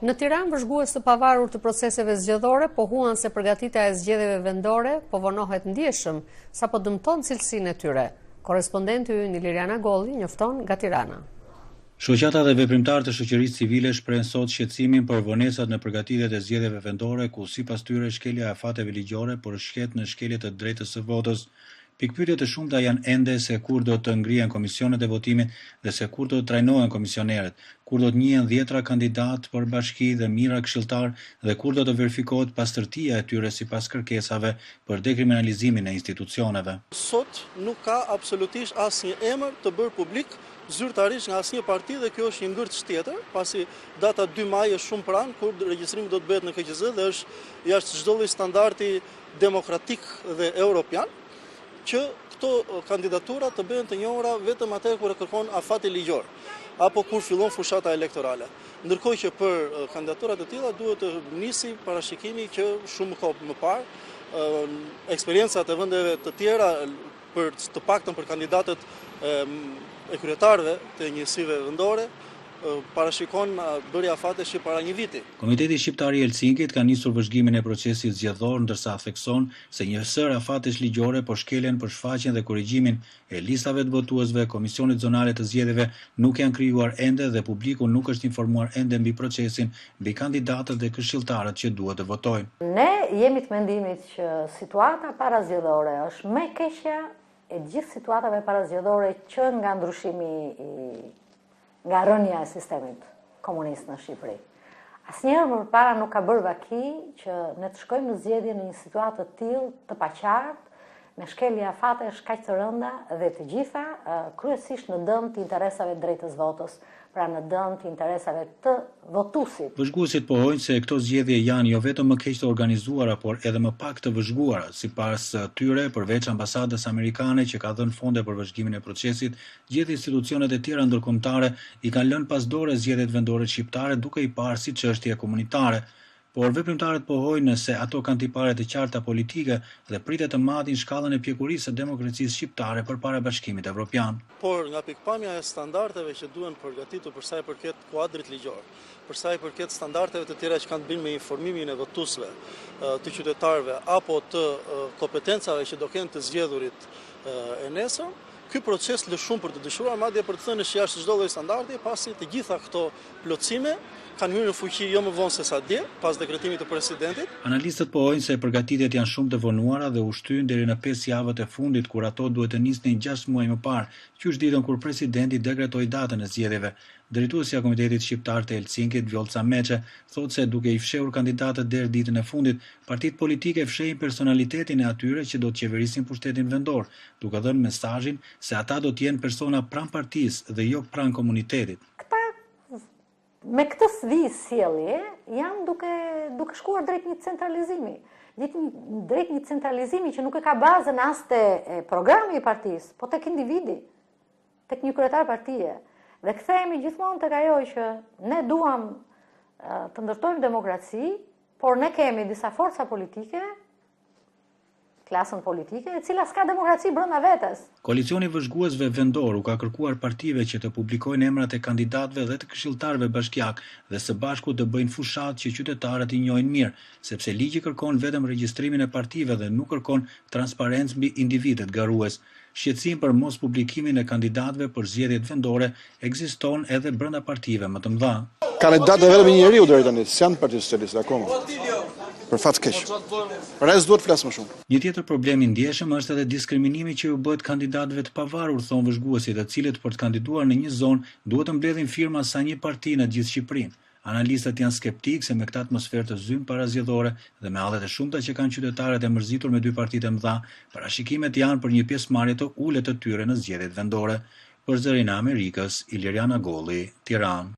Në Tiranë, vëzhgues të pavarur të proceseve zgjedhore pohuan se përgatitja e zgjedhjeve vendore po vonohet ndjeshëm, sapo dëmton cilësinë e tyre. Korrespondenti ynë Iliriana Golli njofton nga Tirana. Shoqata dhe veprimtarët e shoqërisë civile shprehen sot shqetësimin për vonesat në përgatitjet e zgjedhjeve vendore, ku sipas tyre shkelja e afateve ligjore përshket në shkelje të drejtës së votës. Pikpyetje të shumta janë ende se kur do të ngrihen komisionet e votimit dhe se kur do të trajnohen komisionerët, kur do të njihen 10 kandidatë për bashki dhe mijëra këshilltar dhe kur do të verifikohet pastërtia e tyre sipas kërkesave për dekriminalizimin e institucioneve. Sot nuk ka absolutisht asnjë emër të bërë publik zyrtarisht nga asnjë parti dhe kjo është një ngërç tjetër, pasi data 2 maj është shumë pranë kur regjistrimi do të bëhet në KQZ dhe është jashtë çdo lloj standardi demokratik dhe europian, që këto kandidatura të bëhen të njohura vetëm atëherë kur e kërkon afati ligjor apo kur fillon fushata elektorale. Ndërkohë që për kandidaturat e tilla duhet të nisi parashikimi që shumë kohë më parë eksperiencat e vendeve të tjera për të paktën për kandidatët e kryetarëve të njësive vendore parashikon bërja afatesh para një viti. Komiteti Shqiptar i Helsinkit ka nisur vëzhgimin e procesit zgjedhor, ndërsa thekson se një sër afatesh ligjore po shkelen për shfaqjen dhe korrigjimin e listave të votuesve. Komisionet zonale të zgjedhjeve nuk janë krijuar ende dhe publiku nuk është informuar ende mbi procesin, mbi kandidatët dhe këshilltarët që duhet të votojnë. Ne jemi të mendimit që situata parazgjedhore është më e keqja e gjithë situatave parazgjedhore që nga ndryshimi nga rënja e sistemit komunist në Shqipëri. Asnjëherë më parë nuk ka bërë vaki që ne të shkojmë në zgjedhje në një situatë të tillë të paqartë, me shkelje afatesh kaq të rënda dhe të gjitha kryesisht në dëm të interesave të drejtës votës, pra në dëm të interesave të votuesit. Vëzhguesit pohojnë se këto zgjedhje janë jo vetëm më keq të organizuara, por edhe më pak të vëzhguara. Sipas tyre, përveç ambasadës amerikane që ka dhënë fonde për vëzhgimin e procesit, gjithë institucionet e tjera ndërkombëtare i kanë lënë pas dore zgjedhjet vendore shqiptare duke i parë si çështje komunitare. Por veprimtarët pohojnë se ato kanë tipare të qarta politike dhe pritet të matin shkallën e pjekurisë së demokracisë shqiptare përpara Bashkimit Evropian. Por nga pikpamja e standardeve që duhen përgatitur për sa i përket kuadrit ligjor, për sa i përket standardeve të tjera që kanë të bëjnë me informimin e votuesve, të qytetarëve apo të kompetencave që do kenë të zgjedhurit e nesër, ky proces lë shumë për të dyshuar, madje për të thënë se jashtë çdo lloj standardi, pasi të gjitha këto plotësime kanë hyrë në fuqi jo më vonë se sa dje, pas dekretimit të presidentit. Analistët pohojnë se përgatitjet janë shumë të vonuara dhe u shtyn deri në 5 javët e fundit, kur ato duhet të nisnin 6 muaj më parë, qysh ditën kur presidenti dekretoi datën e zgjedhjeve. Drejtuesja e Komitetit Shqiptar të Helsinkit, Vjolca Meçe, thotë se duke i fshehur kandidatët deri ditën e fundit, partitë politike fshehin personalitetin e atyre që do të qeverisin pushtetin vendor, duke dhënë mesazhin se ata do të jenë persona pranë partisë dhe jo pranë komunitetit. Me këtë sjellje janë duke shkuar drejt një centralizimi. Drejt një centralizimi që nuk e ka bazën as te programi i partisë, po tek individi, tek një kryetar partie. Dhe kthehemi gjithmonë tek ajo që ne duam të ndërtojmë demokraci, por ne kemi disa forca politike, klasën politike, e cila s'ka demokraci brenda vetes. Koalicioni vëzhguesve vendor u ka kërkuar partive që të publikojnë emrat e kandidatëve dhe të këshilltarëve bashkiak dhe së bashku të bëjnë fushat që qytetarët i njohin mirë, sepse ligji kërkon vetëm regjistrimin e partive dhe nuk kërkon transparencë mbi individet garues. Shqetësim për mos publikimin e kandidatëve për zgjedhjet vendore ekziston edhe brenda partive më të mëdha. Kandidatë vetëm një njeriu deri tani, s'janë Partia Socialiste akoma. Për fat keq. Rreth duhet flas më shumë. Një tjetër problem i ndjeshëm është edhe diskriminimi që u bëhet kandidatëve të pavarur, thon vëzhguesit, të cilët për të kandiduar në një zonë duhet të mbledhin firma sa një parti në gjithë Shqipërinë. Analistët janë skeptikë se me këtë atmosferë të zymë parazgjedhore dhe me hallet e shumta që kanë qytetarët e mërzitur me dy partitë e mëdha, parashikimet janë për një pjesëmarrje të ulët të tyre në zgjedhjet vendore. Për Zërin e Amerikës, Iliriana Golli, Tiranë.